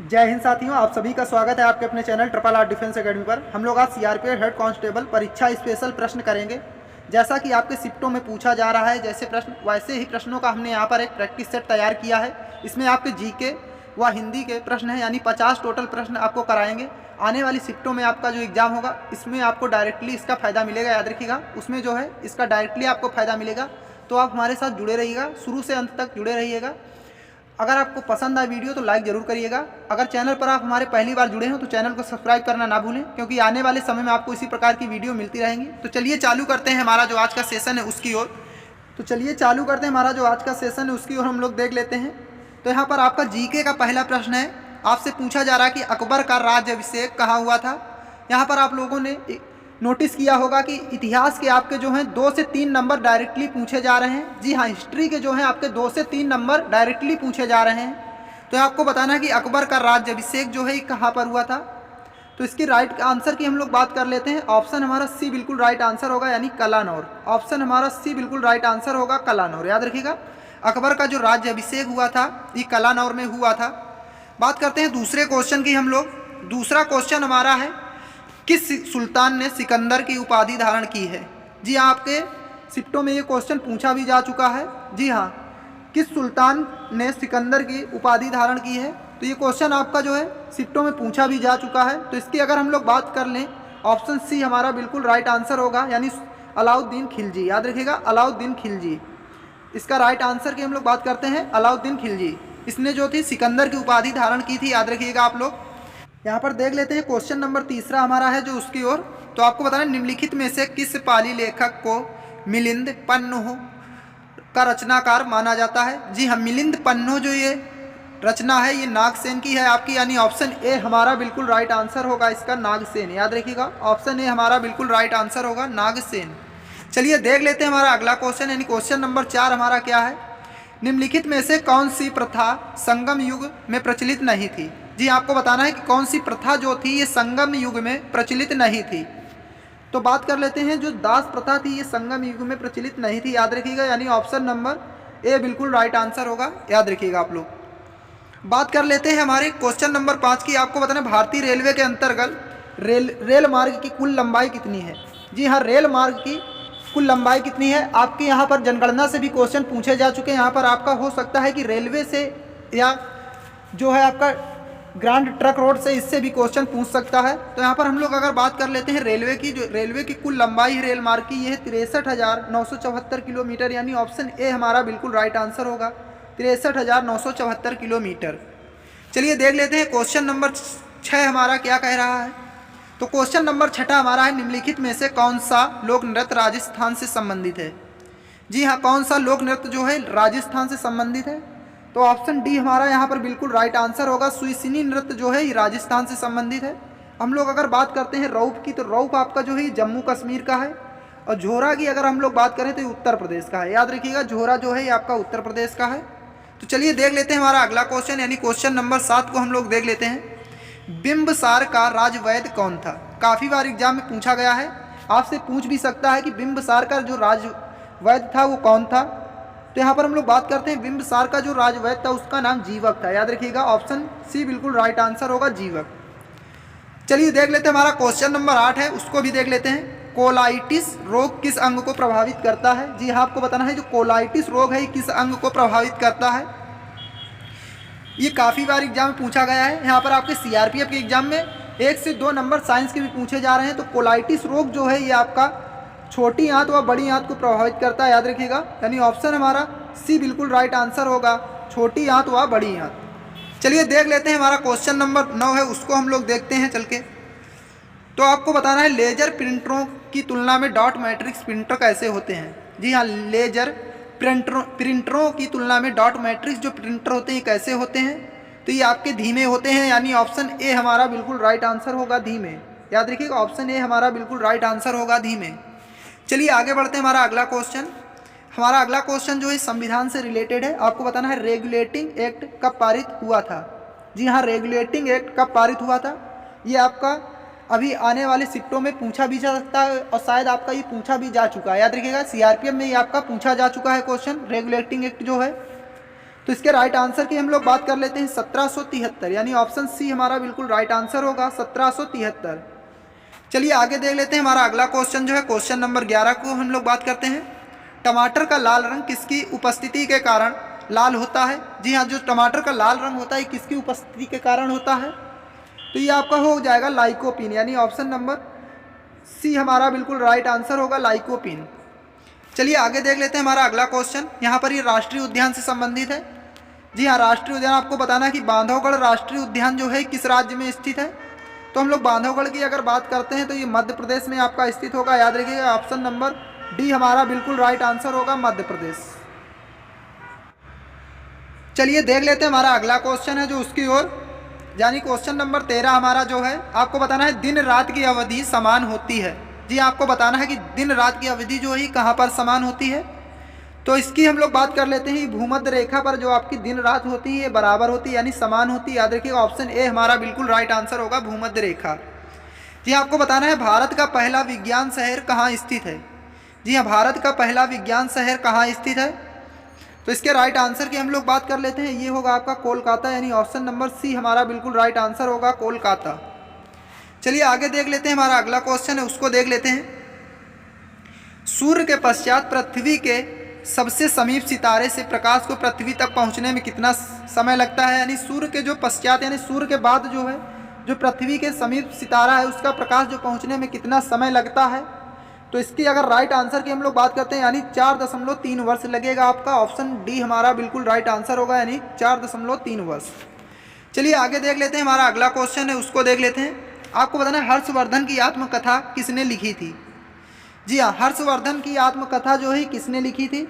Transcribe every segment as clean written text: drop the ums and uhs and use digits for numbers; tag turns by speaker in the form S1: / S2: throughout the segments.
S1: जय हिंद साथियों, आप सभी का स्वागत है आपके अपने channel triple R defence academy पर। हम लोग आज सीआरपीएफ हेड कांस्टेबल परीक्षा स्पेशल प्रश्न करेंगे। जैसा कि आपके शिफ्टों में पूछा जा रहा है जैसे प्रश्न, वैसे ही प्रश्नों का हमने यहाँ पर एक प्रैक्टिस सेट तैयार किया है। इसमें आपके जीके व हिंदी के प्रश्न हैं, यानी 50 टोटल प्रश्न आपको कराएंगे। आने वाली शिफ्टों में आपका जो एग्ज़ाम होगा इसमें आपको डायरेक्टली इसका फ़ायदा मिलेगा, याद रखिएगा। उसमें जो है इसका डायरेक्टली आपको फ़ायदा मिलेगा, तो आप हमारे साथ जुड़े रहिएगा, शुरू से अंत तक जुड़े रहिएगा। अगर आपको पसंद आए वीडियो तो लाइक ज़रूर करिएगा। अगर चैनल पर आप हमारे पहली बार जुड़े हैं तो चैनल को सब्सक्राइब करना ना भूलें, क्योंकि आने वाले समय में आपको इसी प्रकार की वीडियो मिलती रहेंगी। तो चलिए चालू करते हैं हमारा जो आज का सेशन है उसकी ओर। हम लोग देख लेते हैं। तो यहाँ पर आपका जीके का पहला प्रश्न है। आपसे पूछा जा रहा है कि अकबर का राज्याभिषेक कहाँ हुआ था। यहाँ पर आप लोगों ने नोटिस किया होगा कि इतिहास के आपके जो हैं 2 से 3 नंबर डायरेक्टली पूछे जा रहे हैं। जी हाँ, हिस्ट्री के जो हैं आपके 2 से 3 नंबर डायरेक्टली पूछे जा रहे हैं। तो आपको बताना है कि अकबर का राज्याभिषेक जो है कहाँ पर हुआ था। तो इसकी राइट आंसर की हम लोग बात कर लेते हैं। ऑप्शन हमारा सी बिल्कुल राइट आंसर होगा, यानी कलानौर। ऑप्शन हमारा सी बिल्कुल राइट आंसर होगा, कलानौर। याद रखिएगा, अकबर का जो राज्याभिषेक हुआ था ये कलानौर में हुआ था। बात करते हैं दूसरे क्वेश्चन की हम लोग। दूसरा क्वेश्चन हमारा है, किस सुल्तान ने सिकंदर की उपाधि धारण की है। जी हाँ, आपके शिफ्टों में ये क्वेश्चन पूछा भी जा चुका है। जी हाँ, किस सुल्तान ने सिकंदर की उपाधि धारण की है। तो ये क्वेश्चन आपका जो है शिफ्टों में पूछा भी जा चुका है। तो इसकी अगर हम लोग बात कर लें, ऑप्शन सी हमारा बिल्कुल राइट आंसर होगा, यानी अलाउद्दीन खिलजी। याद रखिएगा, अलाउद्दीन खिलजी। इसका राइट आंसर की हम लोग बात करते हैं, अलाउद्दीन खिलजी। इसने जो थी सिकंदर की उपाधि धारण की थी, याद रखिएगा आप लोग। यहाँ पर देख लेते हैं क्वेश्चन नंबर तीसरा हमारा है जो उसकी ओर। तो आपको बताना है, निम्नलिखित में से किस पाली लेखक को मिलिंद पन्नु का रचनाकार माना जाता है। जी हाँ, मिलिंद पन्नु जो ये रचना है ये नागसेन की है आपकी, यानी ऑप्शन ए हमारा बिल्कुल राइट आंसर होगा इसका, नागसेन। याद रखिएगा, ऑप्शन ए हमारा बिल्कुल राइट आंसर होगा, नागसेन। चलिए देख लेते हैं हमारा अगला क्वेश्चन, यानी क्वेश्चन नंबर 4 हमारा क्या है। निम्नलिखित में से कौन सी प्रथा संगम युग में प्रचलित नहीं थी। जी आपको बताना है कि कौन सी प्रथा जो थी ये संगम युग में प्रचलित नहीं थी। तो बात कर लेते हैं, जो दास प्रथा थी ये संगम युग में प्रचलित नहीं थी। याद रखिएगा, यानी ऑप्शन नंबर ए बिल्कुल राइट आंसर होगा, याद रखिएगा आप लोग। बात कर लेते हैं हमारे क्वेश्चन नंबर 5 की। आपको बताना है, भारतीय रेलवे के अंतर्गत रेल मार्ग की कुल लंबाई कितनी है। जी हाँ, रेल मार्ग की कुल लंबाई कितनी है। आपके यहाँ पर जनगणना से भी क्वेश्चन पूछे जा चुके हैं। यहाँ पर आपका हो सकता है कि रेलवे से या जो है आपका ग्रांड ट्रक रोड से, इससे भी क्वेश्चन पूछ सकता है। तो यहाँ पर हम लोग अगर बात कर लेते हैं रेलवे की, जो रेलवे की कुल लंबाई है रेल मार्ग की, ये है 63,974 किलोमीटर, यानी ऑप्शन ए हमारा बिल्कुल राइट आंसर होगा, 63,974 किलोमीटर। चलिए देख लेते हैं क्वेश्चन नंबर 6 हमारा क्या कह रहा है। तो क्वेश्चन नंबर 6 हमारा है, निम्नलिखित में से कौन सा लोक नृत्य राजस्थान से संबंधित है। जी हाँ, कौन सा लोक नृत्य जो है राजस्थान से संबंधित है। तो ऑप्शन डी हमारा यहाँ पर बिल्कुल राइट आंसर होगा, सुइसिनी नृत्य जो है ये राजस्थान से संबंधित है। हम लोग अगर बात करते हैं रौफ की, तो रौफ आपका जो है जम्मू कश्मीर का है। और झोरा की अगर हम लोग बात करें तो ये उत्तर प्रदेश का है। याद रखिएगा, झोरा जो है ये आपका उत्तर प्रदेश का है। तो चलिए देख लेते हैं हमारा अगला क्वेश्चन, यानी क्वेश्चन नंबर 7 को हम लोग देख लेते हैं। बिंबसार का राजवैद्य कौन था। काफ़ी बार एग्जाम में पूछा गया है, आपसे पूछ भी सकता है कि बिंबसार का जो राजवैद्य था वो कौन था। तो यहाँ पर हम लोग बात करते हैं, बिंबसार का जो राजवैद्य था उसका नाम जीवक था। याद रखिएगा, ऑप्शन सी बिल्कुल राइट आंसर होगा, जीवक। चलिए देख लेते हैं हमारा क्वेश्चन नंबर 8 है, उसको भी देख लेते हैं। कोलाइटिस रोग किस अंग को प्रभावित करता है। जी हाँ, आपको बताना है जो कोलाइटिस रोग है किस अंग को प्रभावित करता है। ये काफ़ी बार एग्जाम में पूछा गया है। यहाँ पर आपके सीआरपीएफ के एग्जाम में 1 से 2 नंबर साइंस के भी पूछे जा रहे हैं। तो कोलाइटिस रोग जो है ये आपका छोटी आंत व बड़ी आंत को प्रभावित करता है। याद रखिएगा, यानी ऑप्शन हमारा सी बिल्कुल राइट आंसर होगा, छोटी आंत व बड़ी आंत। चलिए देख लेते हैं हमारा क्वेश्चन नंबर 9 है, उसको हम लोग देखते हैं चल के। तो आपको बताना है, लेजर प्रिंटरों की तुलना में डॉट मैट्रिक्स प्रिंटर कैसे होते हैं। जी हाँ, लेजर प्रिंटरों की तुलना में डॉट मैट्रिक्स जो प्रिंटर होते हैं कैसे होते हैं। तो ये आपके धीमे होते हैं, यानी ऑप्शन ए हमारा बिल्कुल राइट आंसर होगा, धीमे। याद रखिएगा, ऑप्शन ए हमारा बिल्कुल राइट आंसर होगा, धीमे। चलिए आगे बढ़ते हैं हमारा अगला क्वेश्चन। हमारा अगला क्वेश्चन जो है संविधान से रिलेटेड है। आपको बताना है, रेगुलेटिंग एक्ट कब पारित हुआ था। जी हाँ, रेगुलेटिंग एक्ट कब पारित हुआ था। ये आपका अभी आने वाले शिफ्टों में पूछा भी जा सकता है और शायद आपका ये पूछा भी जा चुका है। याद रखिएगा, सीआरपीएफ में ये आपका पूछा जा चुका है क्वेश्चन, रेगुलेटिंग एक्ट जो है। तो इसके राइट आंसर की हम लोग बात कर लेते हैं 1773, यानी ऑप्शन सी हमारा बिल्कुल राइट आंसर होगा 1773। चलिए आगे देख लेते हैं। हमारा अगला क्वेश्चन जो है क्वेश्चन नंबर 11 को हम लोग बात करते हैं। टमाटर का लाल रंग किसकी उपस्थिति के कारण लाल होता है? जी हाँ, जो टमाटर का लाल रंग होता है किसकी उपस्थिति के कारण होता है? तो ये आपका हो जाएगा लाइकोपीन, यानी ऑप्शन नंबर सी हमारा बिल्कुल राइट आंसर होगा लाइकोपीन। चलिए आगे देख लेते हैं हमारा अगला क्वेश्चन। यहाँ पर ये राष्ट्रीय उद्यान से संबंधित है। जी हाँ, राष्ट्रीय उद्यान आपको बताना है कि बांधवगढ़ राष्ट्रीय उद्यान जो है किस राज्य में स्थित है? तो हम लोग बांधवगढ़ की अगर बात करते हैं तो ये मध्य प्रदेश में आपका स्थित होगा। याद रखिएगा ऑप्शन नंबर डी हमारा बिल्कुल राइट आंसर होगा मध्य प्रदेश। चलिए देख लेते हैं हमारा अगला क्वेश्चन है जो उसकी ओर, यानी क्वेश्चन नंबर 13 हमारा जो है आपको बताना है दिन रात की अवधि समान होती है। जी आपको बताना है कि दिन रात की अवधि जो है कहाँ पर समान होती है? तो इसकी हम लोग बात कर लेते हैं। भूमध्य रेखा पर जो आपकी दिन रात होती है ये बराबर होती है, यानी समान होती है। याद रखिएगा ऑप्शन ए हमारा बिल्कुल राइट आंसर होगा भूमध्य रेखा। जी आपको बताना है भारत का पहला विज्ञान शहर कहाँ स्थित है? जी हाँ, भारत का पहला विज्ञान शहर कहाँ स्थित है? तो इसके राइट आंसर की हम लोग बात कर लेते हैं। ये होगा आपका कोलकाता, यानी ऑप्शन नंबर सी हमारा बिल्कुल राइट आंसर होगा कोलकाता। चलिए आगे देख लेते हैं। हमारा अगला क्वेश्चन है उसको देख लेते हैं। सूर्य के पश्चात पृथ्वी के सबसे समीप सितारे से प्रकाश को पृथ्वी तक पहुंचने में कितना समय लगता है? यानी सूर्य के जो पश्चात यानी सूर्य के बाद जो है जो पृथ्वी के समीप सितारा है उसका प्रकाश जो पहुंचने में कितना समय लगता है? तो इसकी अगर राइट आंसर की हम लोग बात करते हैं यानी 4.3 वर्ष लगेगा। आपका ऑप्शन डी हमारा बिल्कुल राइट आंसर होगा, यानी 4.3 वर्ष। चलिए आगे देख लेते हैं। हमारा अगला क्वेश्चन है उसको देख लेते हैं। आपको बताना है हर्षवर्धन की आत्मकथा किसने लिखी थी? जी हाँ, हर्षवर्धन की आत्मकथा जो है किसने लिखी थी?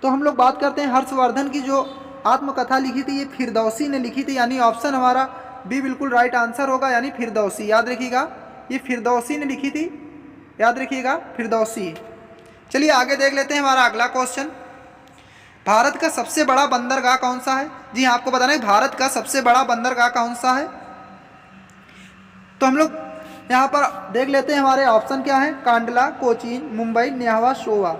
S1: तो हम लोग बात करते हैं हर्षवर्धन की जो आत्मकथा लिखी थी ये फिरदौसी ने लिखी थी, यानी ऑप्शन हमारा बी बिल्कुल राइट आंसर होगा, यानी फिरदौसी। याद रखिएगा ये फिरदौसी ने लिखी थी, याद रखिएगा फिरदौसी। चलिए आगे देख लेते हैं हमारा अगला क्वेश्चन। भारत का सबसे बड़ा बंदरगाह कौन सा है? जी हाँ, आपको बताना है भारत का सबसे बड़ा बंदरगाह कौन सा है? तो हम लोग यहाँ पर देख लेते हैं हमारे ऑप्शन क्या है। कांडला, कोचीन, मुंबई, न्यावा, शोवा।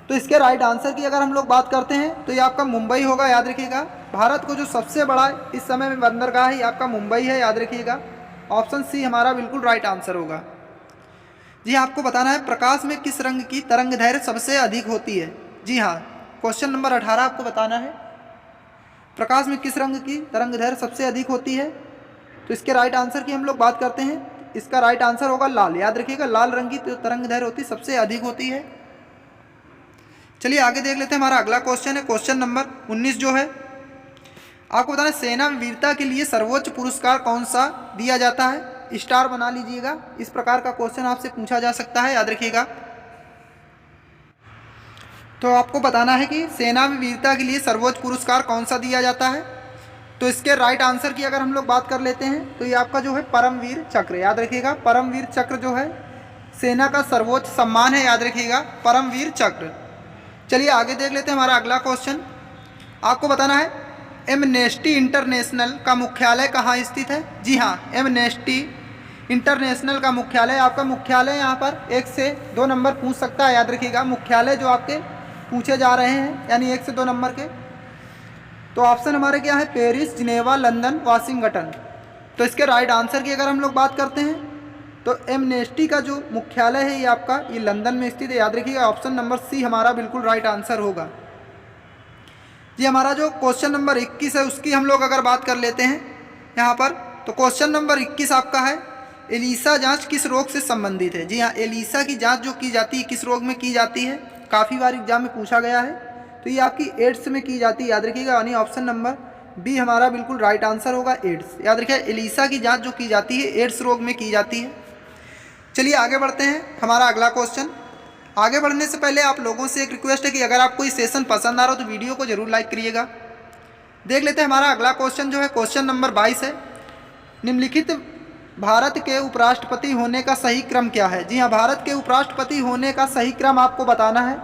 S1: तो इसके राइट आंसर की अगर हम लोग बात करते हैं तो ये आपका मुंबई होगा। याद रखिएगा भारत को जो सबसे बड़ा इस समय में बंदरगाह है ये आपका मुंबई है। याद रखिएगा ऑप्शन सी हमारा बिल्कुल राइट आंसर होगा। जी आपको बताना है प्रकाश में किस रंग की तरंग दैर्घ्य सबसे अधिक होती है? जी हाँ, क्वेश्चन नंबर 18 आपको बताना है प्रकाश में किस रंग की तरंग दैर्घ्य सबसे अधिक होती है? तो इसके राइट आंसर की हम लोग बात करते हैं। इसका राइट आंसर होगा लाल। याद रखिएगा लाल रंग की तरंग दैर्घ्य होती सबसे अधिक होती है। चलिए आगे देख लेते हैं। हमारा अगला क्वेश्चन है क्वेश्चन नंबर 19 जो है आपको बताना है सेना में वीरता के लिए सर्वोच्च पुरस्कार कौन सा दिया जाता है? स्टार बना लीजिएगा, इस प्रकार का क्वेश्चन आपसे पूछा जा सकता है। याद रखिएगा तो आपको बताना है कि सेना में वीरता के लिए सर्वोच्च पुरस्कार कौन सा दिया जाता है? तो इसके राइट आंसर की अगर हम लोग बात कर लेते हैं तो ये आपका जो है परमवीर चक्र। याद रखिएगा परमवीर चक्र जो है सेना का सर्वोच्च सम्मान है। याद रखिएगा परमवीर चक्र। चलिए आगे देख लेते हैं। हमारा अगला क्वेश्चन आपको बताना है एमनेस्टी इंटरनेशनल का मुख्यालय कहाँ स्थित है? जी हाँ, एमनेस्टी इंटरनेशनल का मुख्यालय आपका मुख्यालय यहाँ पर 1 से 2 नंबर पूछ सकता है। याद रखिएगा मुख्यालय जो आपके पूछे जा रहे हैं यानी 1 से 2 नंबर के, तो ऑप्शन हमारे क्या है पेरिस, जिनेवा, लंदन, वाशिंगटन। तो इसके राइट आंसर की अगर हम लोग बात करते हैं तो एमनेस्टी का जो मुख्यालय है ये आपका ये लंदन में स्थित है। याद रखिएगा ऑप्शन नंबर सी हमारा बिल्कुल राइट आंसर होगा। जी हमारा जो क्वेश्चन नंबर 21 है उसकी हम लोग अगर बात कर लेते हैं यहाँ पर, तो क्वेश्चन नंबर 21 आपका है एलिसा जांच किस रोग से संबंधित है? जी हाँ, एलिसा की जांच जो की जाती है किस रोग में की जाती है? काफ़ी बार एग्जाम में पूछा गया है। तो ये आपकी एड्स में की जाती है। याद रखिएगा यानी ऑप्शन नंबर बी हमारा बिल्कुल राइट आंसर होगा एड्स। याद रखिए एलिसा की जांच जो की जाती है एड्स रोग में की जाती है। चलिए आगे बढ़ते हैं। हमारा अगला क्वेश्चन, आगे बढ़ने से पहले आप लोगों से एक रिक्वेस्ट है कि अगर आपको ये सेशन पसंद आ रहा हो तो वीडियो को जरूर लाइक करिएगा। देख लेते हैं हमारा अगला क्वेश्चन जो है क्वेश्चन नंबर 22 है निम्नलिखित भारत के उपराष्ट्रपति होने का सही क्रम क्या है? जी हाँ, भारत के उपराष्ट्रपति होने का सही क्रम आपको बताना है।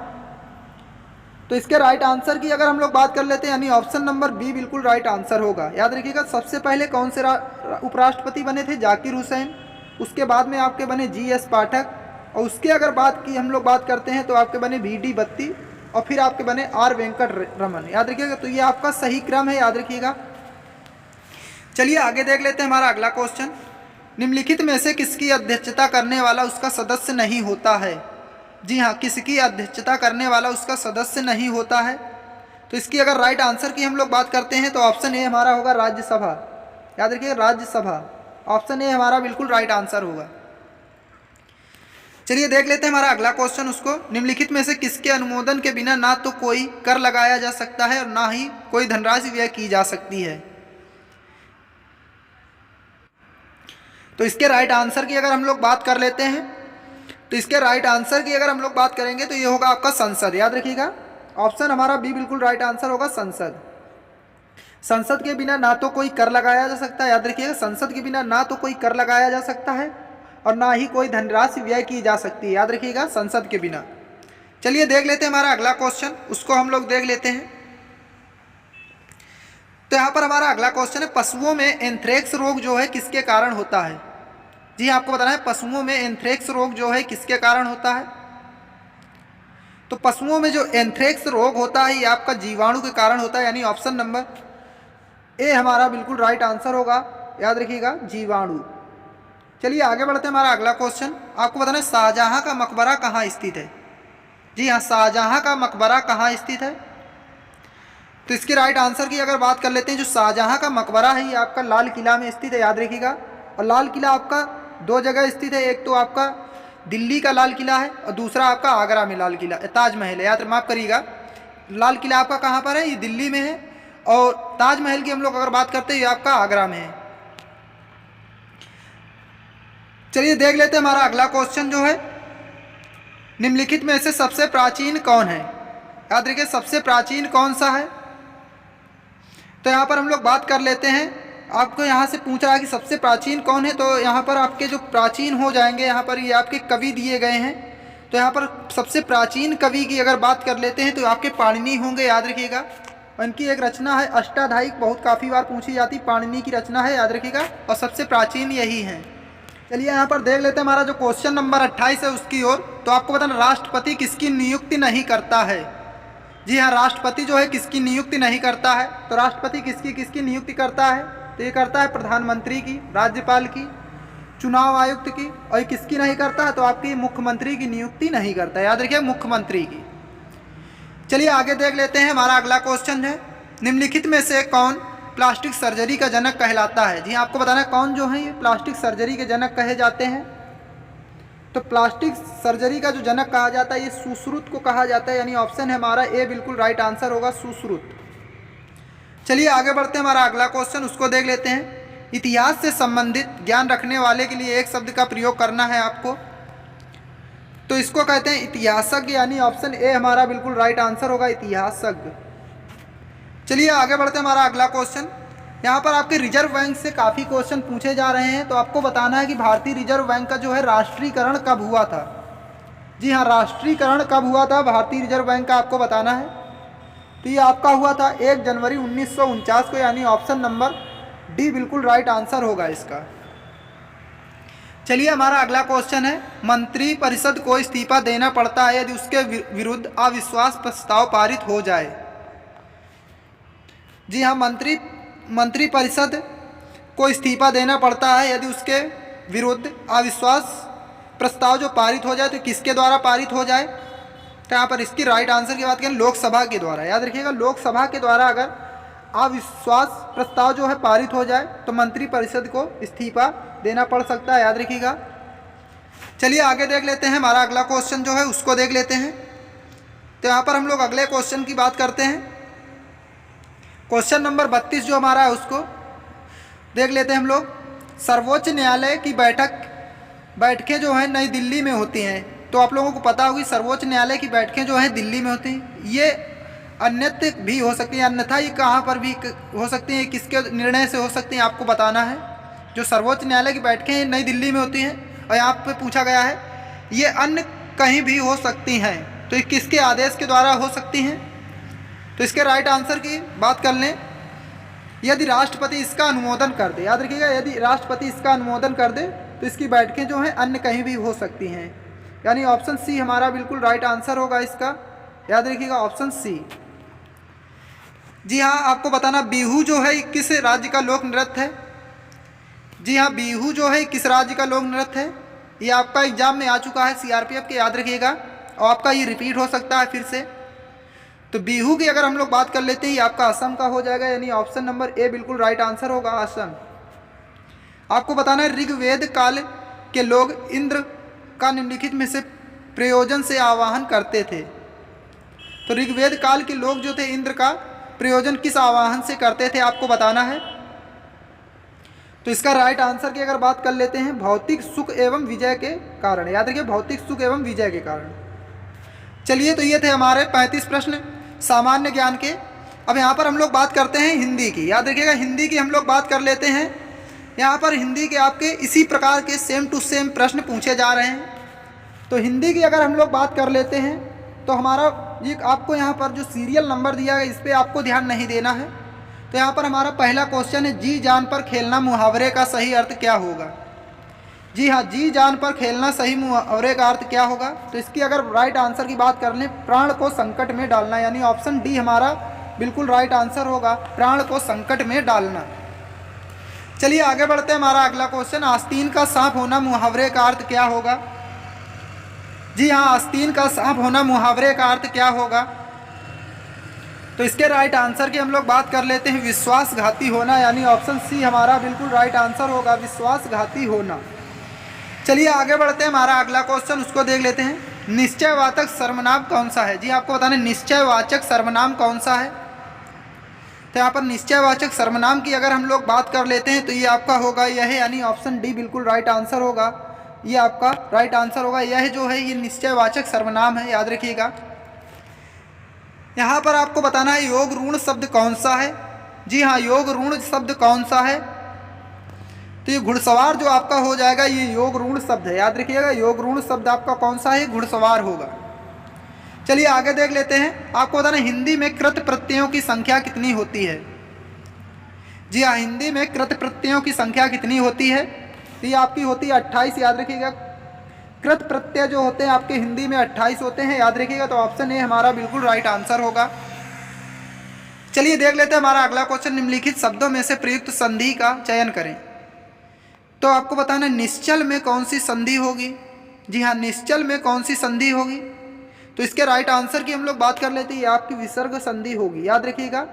S1: तो इसके राइट आंसर की अगर हम लोग बात कर लेते हैं यानी ऑप्शन नंबर बी बिल्कुल राइट आंसर होगा। याद रखिएगा सबसे पहले कौन से उपराष्ट्रपति बने थे? जाकिर हुसैन। उसके बाद में आपके बने GS पाठक और उसके अगर बात की हम लोग बात करते हैं तो आपके बने VD बत्ती और फिर आपके बने आर वेंकट रमन, याद रखिएगा। तो ये आपका सही क्रम है, याद रखिएगा। चलिए आगे देख लेते हैं हमारा अगला क्वेश्चन। निम्नलिखित में से किसकी अध्यक्षता करने वाला उसका सदस्य नहीं होता है? जी हाँ, किसकी अध्यक्षता करने वाला उसका सदस्य नहीं होता है? तो इसकी अगर राइट आंसर की हम लोग बात करते हैं तो ऑप्शन ए हमारा होगा राज्यसभा, याद रखिए राज्यसभा। ऑप्शन ए हमारा बिल्कुल राइट आंसर होगा। चलिए देख लेते हैं हमारा अगला क्वेश्चन उसको। निम्नलिखित में से किसके अनुमोदन के बिना ना तो कोई कर लगाया जा सकता है और ना ही कोई धनराशि व्यय की जा सकती है? तो इसके राइट आंसर की अगर हम लोग बात कर लेते हैं तो इसके राइट आंसर की अगर हम लोग बात करेंगे तो ये होगा आपका संसद, याद रखिएगा। ऑप्शन हमारा बी बिल्कुल राइट आंसर होगा, संसद। संसद के बिना ना तो कोई कर लगाया जा सकता है, याद रखिएगा। संसद के बिना ना तो कोई कर लगाया जा सकता है और ना ही कोई धनराशि व्यय की जा सकती है, याद रखिएगा, संसद के बिना। चलिए देख लेते हैं हमारा अगला क्वेश्चन, उसको हम लोग देख लेते हैं। तो यहाँ पर हमारा अगला क्वेश्चन है, पशुओं में एंथ्रेक्स रोग जो है किसके कारण होता है? जी आपको बताना है पशुओं में एंथ्रेक्स रोग जो है किसके कारण होता है? तो पशुओं में जो एंथ्रेक्स रोग होता है ये आपका जीवाणु के कारण होता है, यानी ऑप्शन नंबर ए हमारा बिल्कुल राइट आंसर होगा, याद रखिएगा, जीवाणु। चलिए आगे बढ़ते हैं हमारा अगला क्वेश्चन। आपको बताना है शाहजहां का मकबरा कहाँ स्थित है? जी हाँ, शाहजहां का मकबरा कहाँ स्थित है? तो इसके राइट आंसर की अगर बात कर लेते हैं, जो शाहजहां का मकबरा है ये आपका लाल किला में स्थित है, याद रखिएगा। और लाल किला आपका दो जगह स्थित है, एक तो आपका दिल्ली का लाल किला है और दूसरा आपका आगरा में लाल किला ताजमहल है, याद माफ़ करिएगा। लाल किला आपका कहाँ पर है? ये दिल्ली में है। और ताजमहल की हम लोग अगर बात करते हैं ये आपका आगरा में है। चलिए देख लेते हैं हमारा अगला क्वेश्चन जो है, निम्नलिखित में से सबसे प्राचीन कौन है? याद रखिए सबसे प्राचीन कौन सा है? तो यहाँ पर हम लोग बात कर लेते हैं। आपको यहाँ से पूछ रहा है कि सबसे प्राचीन कौन है, तो यहाँ पर आपके जो प्राचीन हो जाएंगे, यहाँ पर ये आपके कवि दिए गए हैं। तो यहाँ पर सबसे प्राचीन कवि की अगर बात कर लेते हैं तो आपके पाणिनि होंगे, याद रखिएगा। उनकी एक रचना है अष्टाध्यायी, बहुत काफ़ी बार पूछी जाती, पाणिनि की रचना है, याद रखिएगा। और सबसे प्राचीन यही हैं। चलिए यहाँ पर देख लेते हैं हमारा जो क्वेश्चन नंबर 28 है उसकी ओर। तो आपको बताना राष्ट्रपति किसकी नियुक्ति नहीं करता है? जी हाँ, राष्ट्रपति जो है किसकी नियुक्ति नहीं करता है? तो राष्ट्रपति किसकी किसकी नियुक्ति करता है? तो ये करता है प्रधानमंत्री की, राज्यपाल की, चुनाव आयुक्त की। और ये किसकी नहीं करता है? तो आपकी मुख्यमंत्री की नियुक्ति नहीं करता है, याद रखिए, मुख्यमंत्री की। चलिए आगे देख लेते हैं हमारा अगला क्वेश्चन है, निम्नलिखित में से कौन प्लास्टिक सर्जरी का जनक कहलाता है? जी आपको बताना है कौन जो है ये प्लास्टिक सर्जरी के जनक कहे जाते हैं। तो प्लास्टिक सर्जरी का जो जनक कहा जाता है ये सुश्रुत को कहा जाता है, यानी ऑप्शन है हमारा ए बिल्कुल राइट आंसर होगा, सुश्रुत। चलिए आगे बढ़ते हैं हमारा अगला क्वेश्चन, उसको देख लेते हैं। इतिहास से संबंधित ज्ञान रखने वाले के लिए एक शब्द का प्रयोग करना है आपको, तो इसको कहते हैं इतिहासज्ञ, यानी ऑप्शन ए हमारा बिल्कुल राइट आंसर होगा, इतिहासज्ञ। चलिए आगे बढ़ते हैं हमारा अगला क्वेश्चन। यहाँ पर आपके रिजर्व बैंक से काफ़ी क्वेश्चन पूछे जा रहे हैं, तो आपको बताना है कि भारतीय रिजर्व बैंक का जो है राष्ट्रीयकरण कब हुआ था? जी हाँ, राष्ट्रीयकरण कब हुआ था भारतीय रिजर्व बैंक का, आपको बताना है। तो ये आपका हुआ था 1 जनवरी 1949 को, यानी ऑप्शन नंबर डी बिल्कुल राइट आंसर होगा इसका। चलिए हमारा अगला क्वेश्चन है, मंत्री परिषद को इस्तीफा देना पड़ता है यदि उसके विरुद्ध अविश्वास प्रस्ताव पारित हो जाए। जी हाँ, मंत्री परिषद को इस्तीफा देना पड़ता है यदि उसके विरुद्ध अविश्वास प्रस्ताव जो पारित हो जाए, तो किसके द्वारा पारित हो जाए? तो यहाँ पर इसकी राइट आंसर की बात करें लोकसभा के द्वारा, याद रखिएगा, लोकसभा के द्वारा अगर अविश्वास प्रस्ताव जो है पारित हो जाए तो मंत्री परिषद को इस्तीफा देना पड़ सकता है, याद रखिएगा। चलिए आगे देख लेते हैं हमारा अगला क्वेश्चन जो है उसको देख लेते हैं। तो यहाँ पर हम लोग अगले क्वेश्चन की बात करते हैं। क्वेश्चन नंबर 32 जो हमारा है उसको देख लेते हैं हम लोग। सर्वोच्च न्यायालय की बैठकें जो हैं नई दिल्ली में होती हैं, तो आप लोगों को पता होगी सर्वोच्च न्यायालय की बैठकें जो हैं दिल्ली में होती हैं। ये अन्यत्र भी हो सकती हैं, अन्यथा ये कहाँ पर भी हो सकती हैं, किसके निर्णय से हो सकती हैं, आपको बताना है। जो सर्वोच्च न्यायालय की बैठकें नई दिल्ली में होती हैं और यहाँ पे पूछा गया है ये अन्य कहीं भी हो सकती हैं, तो ये किसके आदेश के द्वारा हो सकती हैं? तो इसके राइट आंसर की बात कर लें, यदि राष्ट्रपति इसका अनुमोदन कर दे, याद रखिएगा, यदि राष्ट्रपति इसका अनुमोदन कर दे तो इसकी बैठकें जो हैं अन्य कहीं भी हो सकती हैं, यानी ऑप्शन सी हमारा बिल्कुल राइट आंसर होगा इसका। याद रखिएगा ऑप्शन सी। जी हाँ, आपको बताना बिहू जो है किस राज्य का लोक नृत्य है। जी हाँ, बिहू जो है किस राज्य का लोक नृत्य है। ये आपका एग्जाम में आ चुका है सीआरपीएफ के, याद रखिएगा, और आपका ये रिपीट हो सकता है फिर से। तो बिहू की अगर हम लोग बात कर लेते हैं, ये आपका असम का हो जाएगा, यानी ऑप्शन नंबर ए बिल्कुल राइट आंसर होगा, असम। आपको बताना है ऋग्वेद काल के लोग इंद्र का निम्नलिखित में से प्रयोजन से आवाहन करते थे। तो ऋग्वेद काल के लोग जो थे इंद्र का प्रयोजन किस आवाहन से करते थे, आपको बताना है। तो इसका राइट आंसर की अगर बात कर लेते हैं, भौतिक सुख एवं विजय के कारण। याद रखिए, भौतिक सुख एवं विजय के कारण। चलिए, तो ये थे हमारे 35 प्रश्न सामान्य ज्ञान के। अब यहाँ पर हम लोग बात करते हैं हिंदी की। याद रखिएगा, हिंदी की हम लोग बात कर लेते हैं। यहाँ पर हिंदी के आपके इसी प्रकार के सेम टू सेम प्रश्न पूछे जा रहे हैं। तो हिंदी की अगर हम लोग बात कर लेते हैं, तो हमारा ये आपको यहाँ पर जो सीरियल नंबर दिया है इस पर आपको ध्यान नहीं देना है। तो यहाँ पर हमारा पहला क्वेश्चन है, जी जान पर खेलना मुहावरे का सही अर्थ क्या होगा। जी हाँ, जी जान पर खेलना सही मुहावरे का अर्थ क्या होगा। तो इसकी अगर राइट आंसर की बात कर लें, प्राण को संकट में डालना, यानी ऑप्शन डी हमारा बिल्कुल राइट आंसर होगा, प्राण को संकट में डालना। चलिए आगे बढ़ते हैं। हमारा अगला क्वेश्चन, आस्तीन का सांप होना मुहावरे का अर्थ क्या होगा। जी हाँ, आस्तीन का सांप होना मुहावरे का अर्थ क्या होगा। तो इसके राइट आंसर की हम लोग बात कर लेते हैं, विश्वासघाती होना, यानी ऑप्शन सी हमारा बिल्कुल राइट आंसर होगा, विश्वासघाती होना। चलिए आगे बढ़ते हैं। हमारा अगला क्वेश्चन उसको देख लेते हैं, निश्चयवाचक सर्वनाम कौन सा है। जी आपको बताना है निश्चयवाचक सर्वनाम कौन सा है। तो यहाँ पर निश्चयवाचक सर्वनाम की अगर हम लोग बात कर लेते हैं, तो ये आपका होगा यह, यानी ऑप्शन डी बिल्कुल राइट आंसर होगा, ये आपका राइट आंसर होगा। यह जो है ये निश्चयवाचक सर्वनाम है, याद रखिएगा। यहाँ पर आपको बताना है योग ऋण शब्द कौन सा है। जी हाँ, योग ऋण शब्द कौन सा है। तो ये घुड़सवार जो आपका हो जाएगा, ये योग ऋण शब्द है, याद रखिएगा। योग ऋण शब्द आपका कौन सा है, घुड़सवार होगा। चलिए आगे देख लेते हैं। आपको बताना हिंदी में कृत प्रत्ययों की संख्या कितनी होती है। जी हाँ, हिंदी में कृत प्रत्ययों की संख्या कितनी होती है। तो ये आपकी होती है 28, याद रखिएगा। कृत प्रत्यय जो होते हैं आपके हिंदी में 28 होते हैं, याद रखिएगा। तो ऑप्शन ए हमारा बिल्कुल राइट आंसर होगा। चलिए देख लेते हैं हमारा अगला क्वेश्चन, निम्नलिखित शब्दों में से प्रयुक्त संधि का चयन करें। तो आपको बताना निश्चल में कौन सी संधि होगी। जी हाँ, निश्चल में कौन सी संधि होगी। तो इसके राइट आंसर की हम लोग बात कर लेते हैं, ये आपकी विसर्ग संधि होगी, याद रखिएगा।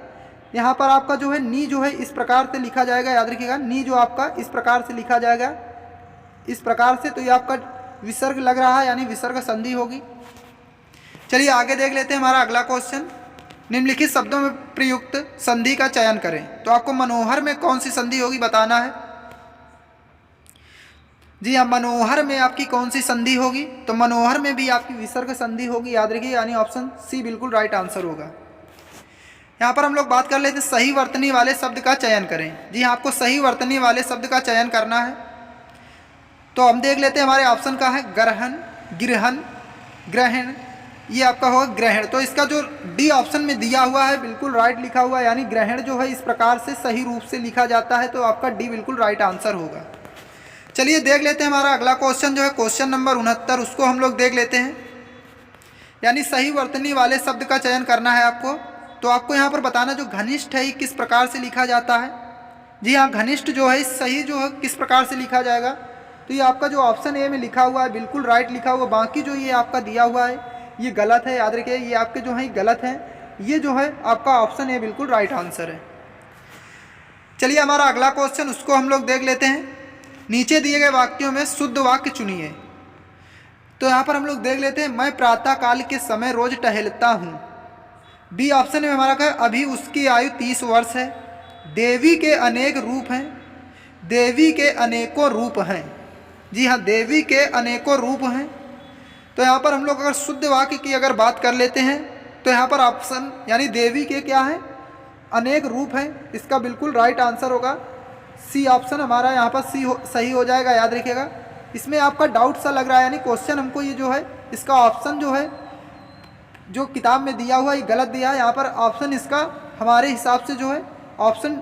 S1: यहाँ पर आपका जो है नी जो है इस प्रकार से लिखा जाएगा, याद रखिएगा। नी जो आपका इस प्रकार से लिखा जाएगा, इस प्रकार से। तो ये आपका विसर्ग लग रहा है, यानी विसर्ग संधि होगी। चलिए आगे देख लेते हैं हमारा अगला क्वेश्चन, निम्नलिखित शब्दों में प्रयुक्त संधि का चयन करें। तो आपको मनोहर में कौन सी संधि होगी बताना है। जी हाँ, मनोहर में आपकी कौन सी संधि होगी। तो मनोहर में भी आपकी विसर्ग संधि होगी, याद रखिए, यानी ऑप्शन सी बिल्कुल राइट आंसर होगा। यहाँ पर हम लोग बात कर लेते हैं सही वर्तनी वाले शब्द का चयन करें। जी हाँ, आपको सही वर्तनी वाले शब्द का चयन करना है। तो हम देख लेते हैं, हमारे ऑप्शन का है ग्रहण, गिरहन, ग्रहण। ये आपका होगा ग्रहण। तो इसका जो डी ऑप्शन में दिया हुआ है बिल्कुल राइट लिखा हुआ है, यानी ग्रहण जो है इस प्रकार से सही रूप से लिखा जाता है। तो आपका डी बिल्कुल राइट आंसर होगा। चलिए देख लेते हैं हमारा अगला क्वेश्चन जो है क्वेश्चन नंबर 69, उसको हम लोग देख लेते हैं। यानी सही वर्तनी वाले शब्द का चयन करना है आपको। तो आपको यहाँ पर बताना जो घनिष्ठ है ये किस प्रकार से लिखा जाता है। जी हाँ, घनिष्ठ जो है सही जो है किस प्रकार से लिखा जाएगा। तो ये आपका जो ऑप्शन ए में लिखा हुआ है बिल्कुल राइट लिखा हुआ, बाकी जो ये आपका दिया हुआ है ये गलत है, याद रखिए। ये आपके जो है गलत है, ये जो है आपका ऑप्शन ए बिल्कुल राइट आंसर है। चलिए हमारा अगला क्वेश्चन उसको हम लोग देख लेते हैं। नीचे दिए गए वाक्यों में शुद्ध वाक्य चुनिए। तो यहाँ पर हम लोग देख लेते हैं, मैं प्रातः काल के समय रोज टहलता हूँ। बी ऑप्शन में हमारा क्या, अभी उसकी आयु 30 वर्ष है। देवी के अनेक रूप हैं, देवी के अनेकों रूप हैं। जी हाँ, देवी के अनेकों रूप हैं। तो यहाँ पर हम लोग अगर शुद्ध वाक्य की अगर बात कर लेते हैं, तो यहाँ पर ऑप्शन यानी देवी के क्या है, अनेक रूप हैं। इसका बिल्कुल राइट आंसर होगा सी ऑप्शन हमारा यहाँ पर सी सही हो जाएगा, याद रखिएगा। इसमें आपका डाउट सा लग रहा है, यानी क्वेश्चन हमको ये जो है इसका ऑप्शन जो है जो किताब में दिया हुआ ये गलत दिया है। यहाँ पर ऑप्शन इसका हमारे हिसाब से जो है ऑप्शन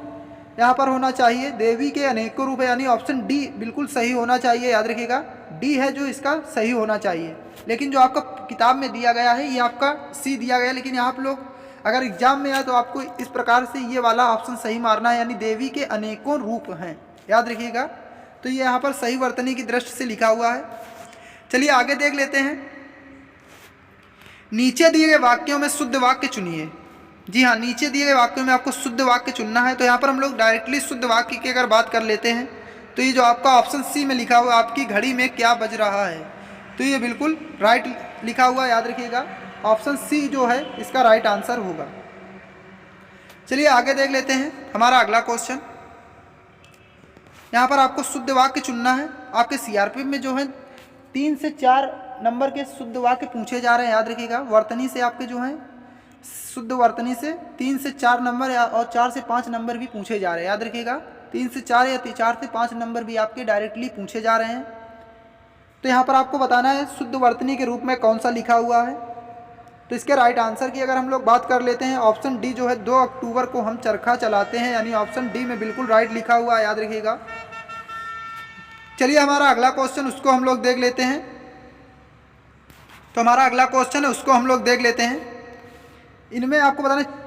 S1: यहाँ पर होना चाहिए, देवी के अनेकों रूप है, यानी ऑप्शन डी बिल्कुल सही होना चाहिए, याद रखिएगा। डी है जो इसका सही होना चाहिए, लेकिन जो आपका किताब में दिया गया है ये आपका सी दिया गया है। लेकिन आप लोग अगर एग्जाम में आए तो आपको इस प्रकार से ये वाला ऑप्शन सही मारना है, यानी देवी के अनेकों रूप हैं, याद रखिएगा। तो ये यहाँ पर सही वर्तनी की दृष्टि से लिखा हुआ है। चलिए आगे देख लेते हैं। नीचे दिए गए वाक्यों में शुद्ध वाक्य चुनिए। जी हाँ, नीचे दिए गए वाक्यों में आपको शुद्ध वाक्य चुनना है। तो यहाँ पर हम लोग डायरेक्टली शुद्ध वाक्य की अगर बात कर लेते हैं तो ये जो आपका ऑप्शन सी में लिखा हुआ आपकी घड़ी में क्या बज रहा है, तो ये बिल्कुल राइट लिखा हुआ, याद रखिएगा। ऑप्शन सी जो है इसका राइट आंसर होगा। चलिए आगे देख लेते हैं हमारा अगला क्वेश्चन। यहाँ पर आपको शुद्ध वाक्य चुनना है। आपके सीआरपीएफ में जो है 3 से 4 नंबर के शुद्ध वाक्य पूछे जा रहे हैं, याद रखिएगा। वर्तनी से आपके जो हैं शुद्ध वर्तनी से 3 से 4 नंबर और 4 से 5 नंबर भी पूछे जा रहे हैं, याद रखिएगा। 3 से 4 या 4 से 5 नंबर भी आपके डायरेक्टली पूछे जा रहे हैं। तो यहाँ पर आपको बताना है शुद्ध वर्तनी के रूप में कौन सा लिखा हुआ है। तो इसके राइट आंसर की अगर हम लोग बात कर लेते हैं, ऑप्शन डी जो है 2 अक्टूबर को हम चरखा चलाते हैं, यानी ऑप्शन डी में बिल्कुल राइट लिखा हुआ है, याद रखिएगा। चलिए हमारा अगला क्वेश्चन उसको हम लोग देख लेते हैं। तो हमारा अगला क्वेश्चन है उसको हम लोग देख लेते हैं। इनमें आपको बताना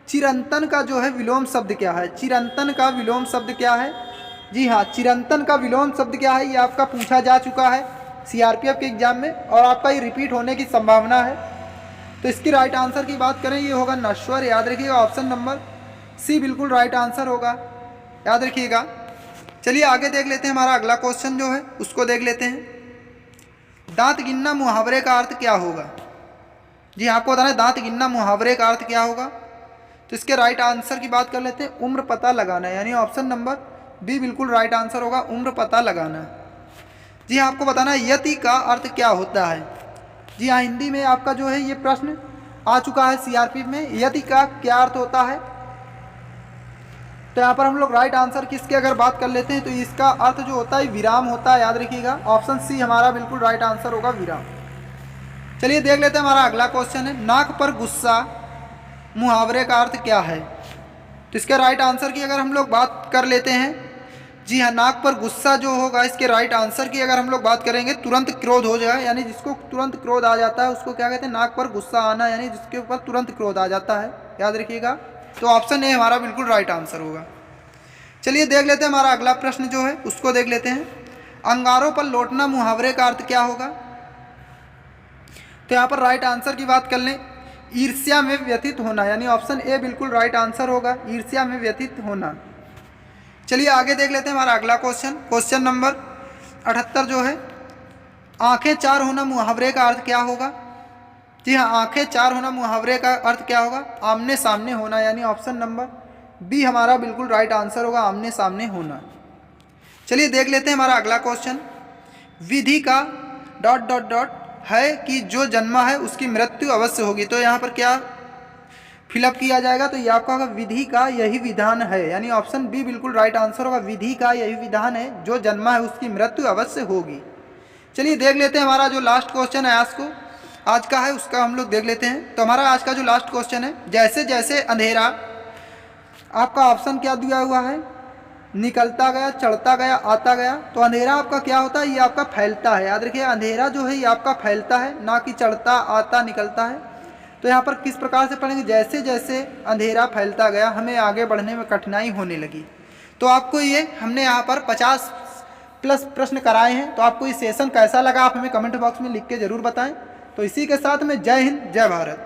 S1: चिरंतन का जो है विलोम शब्द क्या है। चिरंतन का विलोम शब्द क्या है? जी हाँ, चिरंतन का विलोम शब्द क्या है ये आपका पूछा जा चुका है सीआरपीएफ के एग्जाम में, और आपका ये रिपीट होने की संभावना है। तो इसकी राइट आंसर की बात करें ये होगा नश्वर, याद रखिएगा। ऑप्शन नंबर सी बिल्कुल राइट आंसर होगा, याद रखिएगा। चलिए आगे देख लेते हैं। हमारा अगला क्वेश्चन जो है उसको देख लेते हैं। दांत गिनना मुहावरे का अर्थ क्या होगा? जी आपको बताना है दांत गिनना मुहावरे का अर्थ क्या होगा। तो इसके राइट आंसर की बात कर लेते हैं, उम्र पता लगाना, यानी ऑप्शन नंबर बी बिल्कुल राइट आंसर होगा, उम्र पता लगाना। जी हाँ, आपको बताना है यति का अर्थ क्या होता है। जी हाँ, हिंदी में आपका जो है ये प्रश्न आ चुका है सीआरपीएफ में, यति का क्या अर्थ होता है। तो यहाँ पर हम लोग राइट आंसर किसके अगर बात कर लेते हैं तो इसका अर्थ जो होता है विराम होता है, याद रखिएगा। ऑप्शन सी हमारा बिल्कुल राइट आंसर होगा, विराम। चलिए देख लेते हैं हमारा अगला क्वेश्चन है, नाक पर गुस्सा मुहावरे का अर्थ क्या है। तो इसके राइट आंसर की अगर हम लोग बात कर लेते हैं, जी हाँ, नाक पर गुस्सा जो होगा इसके राइट आंसर की अगर हम लोग बात करेंगे तुरंत क्रोध हो जाए, यानी जिसको तुरंत क्रोध आ जाता है उसको क्या कहते हैं, नाक पर गुस्सा आना, यानी जिसके ऊपर तुरंत क्रोध आ जाता है, याद रखिएगा। तो ऑप्शन ए हमारा बिल्कुल राइट आंसर होगा। चलिए देख लेते हैं हमारा अगला प्रश्न जो है उसको देख लेते हैं। अंगारों पर लौटना मुहावरे का अर्थ क्या होगा। तो यहाँ पर राइट आंसर की बात कर लें, ईर्ष्या में व्यथित होना, यानी ऑप्शन ए बिल्कुल राइट आंसर होगा, ईर्ष्या में व्यथित होना। चलिए आगे देख लेते हैं हमारा अगला क्वेश्चन, क्वेश्चन नंबर 78 जो है, आंखें चार होना मुहावरे का अर्थ क्या होगा। जी हाँ, आंखें चार होना मुहावरे का अर्थ क्या होगा, आमने सामने होना, यानी ऑप्शन नंबर बी हमारा बिल्कुल राइट आंसर होगा, आमने सामने होना। चलिए देख लेते हैं हमारा अगला क्वेश्चन, विधि का ... है कि जो जन्मा है उसकी मृत्यु अवश्य होगी। तो यहाँ पर क्या फिलअप किया जाएगा, तो ये आपका होगा विधि का यही विधान है, यानी ऑप्शन बी बिल्कुल राइट आंसर होगा, विधि का यही विधान है, जो जन्मा है उसकी मृत्यु अवश्य होगी। चलिए देख लेते हैं हमारा जो लास्ट क्वेश्चन है आज का है उसका हम लोग देख लेते हैं। तो हमारा आज का जो लास्ट क्वेश्चन है, जैसे जैसे अंधेरा, आपका ऑप्शन क्या दिया हुआ है, निकलता गया, चढ़ता गया, आता गया। तो अंधेरा आपका क्या होता है, ये आपका फैलता है, याद रखिए। अंधेरा जो है ये आपका फैलता है, ना कि चढ़ता, आता, निकलता है। तो यहाँ पर किस प्रकार से पढ़ेंगे, जैसे जैसे अंधेरा फैलता गया हमें आगे बढ़ने में कठिनाई होने लगी। तो आपको ये हमने यहाँ पर 50+ प्रश्न कराए हैं। तो आपको ये सेशन कैसा लगा आप हमें कमेंट बॉक्स में लिख के ज़रूर बताएं। तो इसी के साथ में जय हिंद, जय भारत।